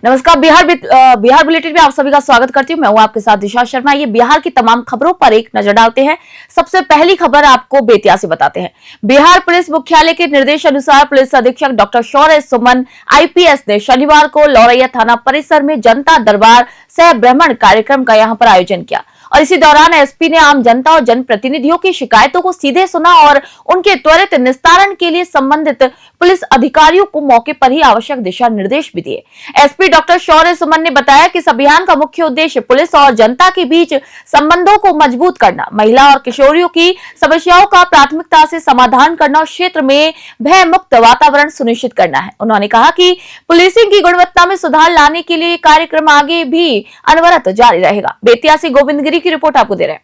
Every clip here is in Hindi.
नमस्कार। बिहार बुलेटिन में आप सभी का स्वागत करती हूँ। मैं हूँ आपके साथ दिशा शर्मा। ये बिहार की तमाम खबरों पर एक नजर डालते हैं। सबसे पहली खबर आपको बेतिया से बताते हैं। बिहार पुलिस मुख्यालय के निर्देश अनुसार पुलिस अधीक्षक डॉक्टर शौर्य सुमन आईपीएस ने शनिवार को लौरैया थाना परिसर में जनता दरबार सह भ्रमण कार्यक्रम का यहाँ पर आयोजन किया और इसी दौरान एसपी ने आम जनता और जनप्रतिनिधियों की शिकायतों को सीधे सुना और उनके त्वरित निस्तारण के लिए संबंधित पुलिस अधिकारियों को मौके पर ही आवश्यक दिशा निर्देश भी दिए। एसपी डॉक्टर शौर्य सुमन ने बताया कि इस अभियान का मुख्य उद्देश्य पुलिस और जनता के बीच संबंधों को मजबूत करना, महिला और किशोरियों की समस्याओं का प्राथमिकता से समाधान करना और क्षेत्र में भय मुक्त वातावरण सुनिश्चित करना है। उन्होंने कहा कि पुलिसिंग की गुणवत्ता में सुधार लाने के लिए कार्यक्रम आगे भी अनवरत जारी रहेगा। बेतिया से गोविंदगिरी की रिपोर्ट आपको दे रहे हैं।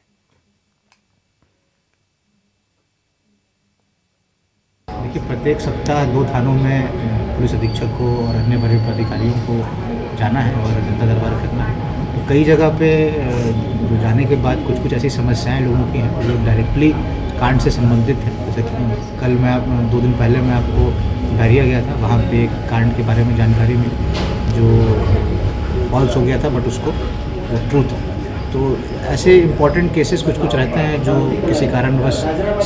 देखिए, प्रत्येक सप्ताह 2 थानों में पुलिस अधीक्षक को और अन्य वरिष्ठ अधिकारियों को जाना है और जनता दरबार करना है। तो कई जगह पे जो जाने के बाद कुछ ऐसी समस्याएं लोगों की हैं जो डायरेक्टली कांड से संबंधित है। जैसे कल मैं 2 दिन पहले मैं आपको डरिया गया था, वहाँ पे एक कांड के बारे में जानकारी मिली जो फॉल्स हो गया था बट उसको वो ट्रू था। तो ऐसे इम्पॉर्टेंट केसेस कुछ रहते हैं जो किसी कारणवश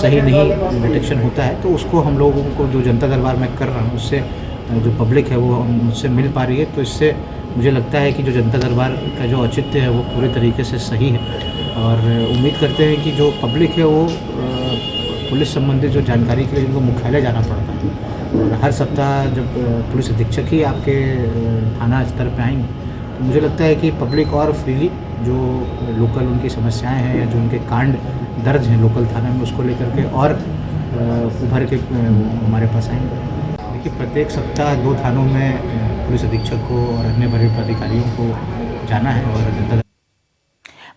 सही नहीं डिटेक्शन होता है, तो उसको हम लोगों को जो जनता दरबार में कर रहा हूँ उससे जो पब्लिक है वो मुझसे मिल पा रही है। तो इससे मुझे लगता है कि जो जनता दरबार का जो औचित्य है वो पूरे तरीके से सही है और उम्मीद करते हैं कि जो पब्लिक है वो पुलिस संबंधित जो जानकारी के लिए उनको मुख्यालय जाना पड़ता है और हर सप्ताह जब पुलिस अधीक्षक ही आपके थाना स्तर पर आएंगे तो मुझे लगता है कि पब्लिक और फ्रीली जो लोकल उनकी समस्याएं हैं या जो उनके कांड दर्ज हैं लोकल थाना में उसको लेकर के और उभर के हमारे पास आएंगे। देखिए, प्रत्येक सप्ताह 2 थानों में पुलिस अधीक्षक को और अन्य वरिष्ठ अधिकारियों को जाना है और जनता।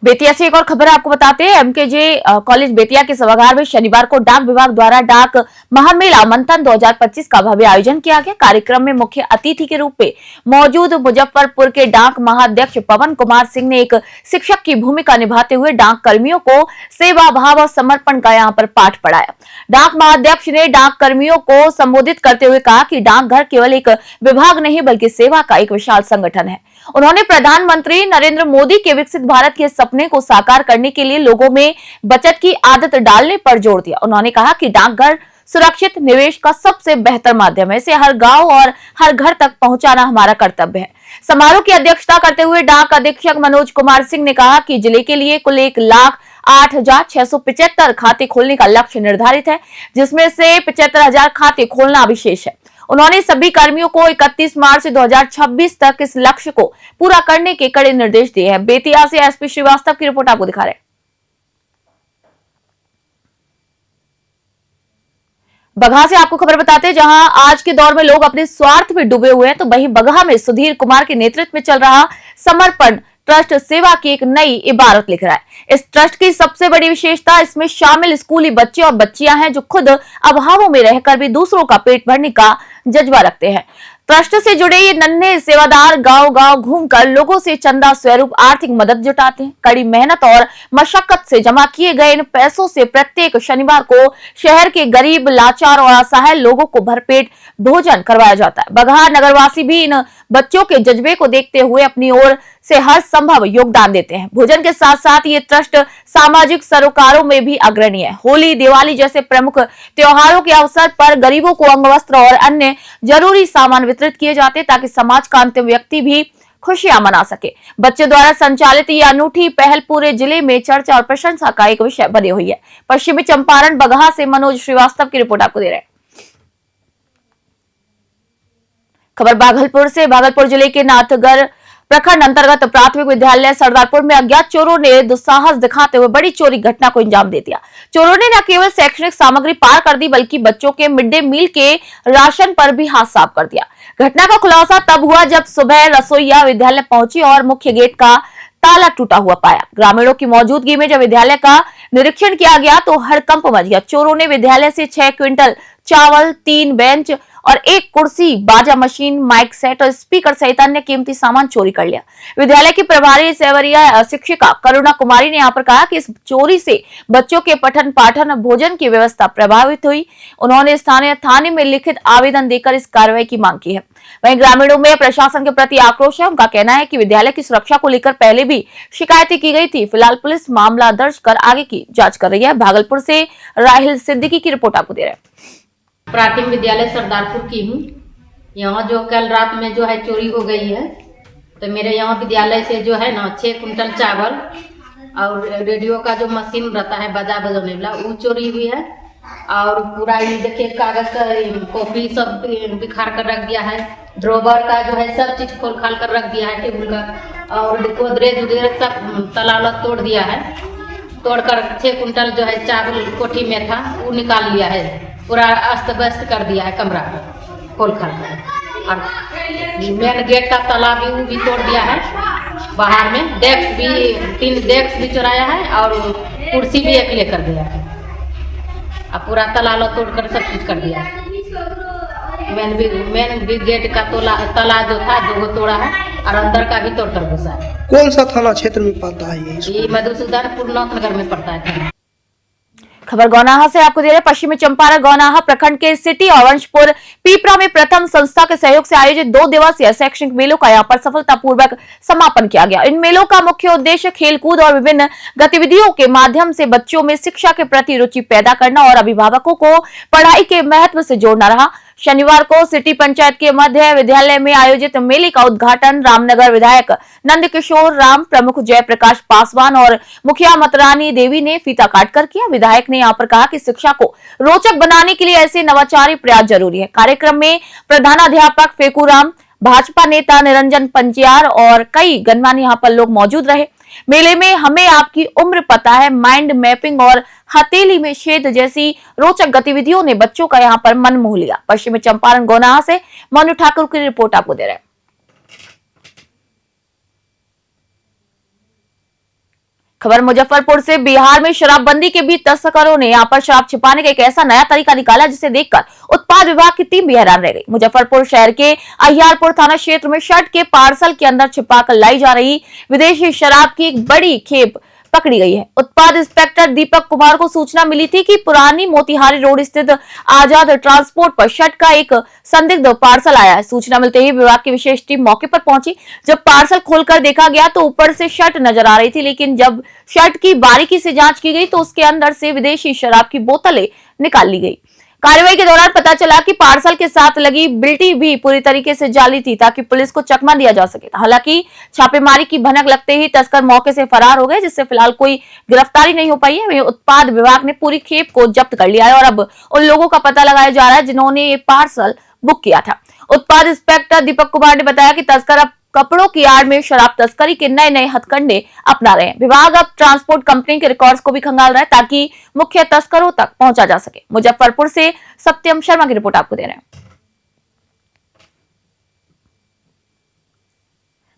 बेतिया से एक और खबर आपको बताते हैं। एमकेजे कॉलेज बेतिया के सभागार में शनिवार को डाक विभाग द्वारा डाक महामेला मंथन 2025 का भव्य आयोजन किया गया। कार्यक्रम में मुख्य अतिथि के रूप में मौजूद मुजफ्फरपुर के डाक महाध्यक्ष पवन कुमार सिंह ने एक शिक्षक की भूमिका निभाते हुए डाक कर्मियों को सेवा भाव और समर्पण का यहाँ पर पाठ पढ़ाया। डाक महाध्यक्ष ने डाक कर्मियों को संबोधित करते हुए कहा कि डाकघर केवल एक विभाग नहीं बल्कि सेवा का एक विशाल संगठन है। उन्होंने प्रधानमंत्री नरेंद्र मोदी के विकसित भारत के सपने को साकार करने के लिए लोगों में बचत की आदत डालने पर जोर दिया। उन्होंने कहा कि डाकघर सुरक्षित निवेश का सबसे बेहतर माध्यम है, इसे हर गांव और हर घर तक पहुंचाना हमारा कर्तव्य है। समारोह की अध्यक्षता करते हुए डाक अधीक्षक मनोज कुमार सिंह ने कहा कि जिले के लिए कुल 1,08,675 खाते खोलने का लक्ष्य निर्धारित है, जिसमें से 75,000 खाते खोलना विशेष है। उन्होंने सभी कर्मियों को 31 मार्च 2026 तक इस लक्ष्य को पूरा करने के कड़े निर्देश दिए हैं। बेतिया से एसपी श्रीवास्तव की रिपोर्ट आपको दिखा रहे हैं। बगहा से आपको खबर बताते हैं, जहां आज के दौर में लोग अपने स्वार्थ में डूबे हुए हैं, तो वहीं बगहा में सुधीर कुमार के नेतृत्व में चल रहा समर्पण ट्रस्ट सेवा की एक नई इबारत लिख रहा है। इस ट्रस्ट की सबसे बड़ी विशेषता इसमें शामिल स्कूली बच्चे और बच्चियां हैं जो खुद अभावों में रहकर भी दूसरों का पेट भरने का जज्बा रखते हैं। ट्रस्ट से जुड़े ये नन्हे सेवादार गांव-गांव घूमकर लोगों से चंदा स्वरूप आर्थिक मदद जुटाते हैं। कड़ी मेहनत और मशक्कत से जमा किए गए इन पैसों से प्रत्येक शनिवार को शहर के गरीब, लाचार और असहाय लोगों को भरपेट भोजन करवाया जाता है। बगहा नगरवासी भी इन बच्चों के जज्बे को देखते हुए अपनी ओर से हर संभव योगदान देते हैं। भोजन के साथ साथ ये ट्रस्ट सामाजिक सरोकारों में भी अग्रणी है। होली, दिवाली जैसे प्रमुख त्योहारों के अवसर पर गरीबों को अंगवस्त्र और अन्य जरूरी सामान वितरित किए जाते हैं ताकि समाज का अंतिम व्यक्ति भी खुशियां मना सके। बच्चे द्वारा संचालित ये अनूठी पहल पूरे जिले में चर्चा और प्रशंसा का एक विषय बनी हुई है। पश्चिमी चंपारण बगहा से मनोज श्रीवास्तव की रिपोर्ट आपको दे रहे हैं। खबर भागलपुर से। भागलपुर जिले के नाथगढ़ प्रखंड अंतर्गत प्राथमिक विद्यालय सरदारपुर में अज्ञात चोरों ने दुस्साहस दिखाते हुए बड़ी चोरी घटना को अंजाम दे दिया। चोरों ने न केवल शैक्षणिक सामग्री पार कर दी बल्कि बच्चों के मिड डे मील के राशन पर भी हाथ साफ कर दिया। घटना का खुलासा तब हुआ जब सुबह रसोईया विद्यालय पहुंची और मुख्य गेट का ताला टूटा हुआ पाया। ग्रामीणों की मौजूदगी में जब विद्यालय का निरीक्षण किया गया तो हड़कंप मच गया। चोरों ने विद्यालय से 6 क्विंटल चावल, 3 बेंच और 1 कुर्सी, बाजा मशीन, माइक सेट और स्पीकर सहित अन्य कीमती सामान चोरी कर लिया। विद्यालय की प्रभारी सेवरिया शिक्षिका करुणा कुमारी ने यहाँ पर कहा कि इस चोरी से बच्चों के पठन पाठन और भोजन की व्यवस्था प्रभावित हुई। उन्होंने स्थानीय थाने में लिखित आवेदन देकर इस कार्रवाई की मांग की है। वहीं ग्रामीणों में प्रशासन के प्रति आक्रोश है। उनका कहना है कि विद्यालय की सुरक्षा को लेकर पहले भी शिकायतें की गई थी। फिलहाल पुलिस मामला दर्ज कर आगे की जांच कर रही है। भागलपुर से राहिल सिद्दीकी की रिपोर्ट आपको दे रहे हैं। प्राथमिक विद्यालय सरदारपुर की हूँ। यहाँ जो कल रात में जो है चोरी हो गई है, तो मेरे यहाँ विद्यालय से जो है ना 6 कुंटल चावल और रेडियो का जो मशीन रहता है बजा बजाने वाला वो चोरी हुई है। और पूरा ये देखिए कागज का कॉपी सब बिखार कर रख दिया है। ड्रॉवर का जो है सब चीज खोल खाल कर रख दिया है, टेबल का और गोदरेज उदरेज सब ताला तोड़ दिया है। तोड़कर 6 कुंटल जो है चावल कोठी में था वो निकाल लिया है। पूरा अस्त व्यस्त कर दिया है कमरा खोल खाल कर। और मेन गेट का ताला भी वो भी तोड़ दिया है। बाहर में डेस्क भी 3 डेस्क भी चुराया है और कुर्सी भी एक लेकर गया है। अब पूरा ताला तोड़कर सब चीज कर दिया है। मेन भी गेट का ताला जो था 2 तोड़ा है और अंदर का भी तोड़कर घुसा है। कौन सा थाना क्षेत्र में पड़ता है ये मधुसूदनपुर नौतनगर में पड़ता है। खबर गौनाहा से आपको दे रहे हैं। पश्चिमी चंपारण गौनाहा प्रखंड के सिटी और वंशपुर पीपरा में प्रथम संस्था के सहयोग से आयोजित 2 दिवसीय शैक्षणिक मेलों का यहां पर सफलतापूर्वक समापन किया गया। इन मेलों का मुख्य उद्देश्य खेलकूद और विभिन्न गतिविधियों के माध्यम से बच्चों में शिक्षा के प्रति रुचि पैदा करना और अभिभावकों को पढ़ाई के महत्व से जोड़ना रहा। शनिवार को सिटी पंचायत के मध्य विद्यालय में आयोजित मेले का उद्घाटन रामनगर विधायक नंदकिशोर राम, प्रमुख जयप्रकाश पासवान और मुखिया मतरानी देवी ने फीता काटकर किया। विधायक ने यहाँ पर कहा कि शिक्षा को रोचक बनाने के लिए ऐसे नवाचारी प्रयास जरूरी है। कार्यक्रम में प्रधानाध्यापक फेकूराम, भाजपा नेता निरंजन पंजियार और कई गणमान्य यहाँ पर लोग मौजूद रहे। मेले में हमें आपकी उम्र पता है, माइंड मैपिंग और हथेली में छेद जैसी रोचक गतिविधियों ने बच्चों का यहाँ पर मन मोह लिया। पश्चिमी चंपारण गौनाहा से मनु ठाकुर की रिपोर्ट आपको दे रहे हैं। खबर मुजफ्फरपुर से। बिहार में शराबबंदी के बीच तस्करों ने यहां पर शराब छिपाने का एक ऐसा नया तरीका निकाला जिसे देखकर उत्पाद विभाग की टीम भी हैरान रह गई। मुजफ्फरपुर शहर के अहियारपुर थाना क्षेत्र में शर्ट के पार्सल के अंदर छिपाकर लाई जा रही विदेशी शराब की एक बड़ी खेप पकड़ी गई है। उत्पाद इंस्पेक्टर दीपक कुमार को सूचना मिली थी कि पुरानी मोतिहारी रोड स्थित आजाद ट्रांसपोर्ट पर शर्ट का एक संदिग्ध पार्सल आया है। सूचना मिलते ही विभाग की विशेष टीम मौके पर पहुंची। जब पार्सल खोलकर देखा गया तो ऊपर से शर्ट नजर आ रही थी, लेकिन जब शर्ट की बारीकी से जांच की गई तो उसके अंदर से विदेशी शराब की बोतलें निकाल ली गई। कार्रवाई के दौरान पता चला कि पार्सल के साथ लगी बिल्टी भी पूरी तरीके से जाली थी ताकि पुलिस को चकमा दिया जा सके। हालांकि छापेमारी की भनक लगते ही तस्कर मौके से फरार हो गए, जिससे फिलहाल कोई गिरफ्तारी नहीं हो पाई है। वहीं उत्पाद विभाग ने पूरी खेप को जब्त कर लिया है और अब उन लोगों का पता लगाया जा रहा है जिन्होंने ये पार्सल बुक किया था। उत्पाद इंस्पेक्टर दीपक कुमार ने बताया कि तस्कर अब कपड़ों की आड़ में शराब तस्करी के नए नए हथकंडे अपना रहे हैं। विभाग अब ट्रांसपोर्ट कंपनी के रिकॉर्ड्स को भी खंगाल रहा है ताकि मुख्य तस्करों तक पहुंचा जा सके। मुजफ्फरपुर से सत्यम शर्मा की रिपोर्ट आपको दे रहे हैं।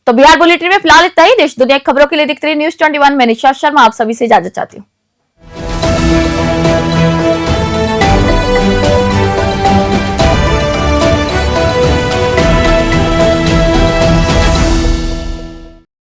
तो बिहार बुलेटिन में फिलहाल इतना ही। देश दुनिया की खबरों के लिए देखते रहिए News 21। मैं निशा शर्मा आप सभी से इजाजत चाहती हूँ।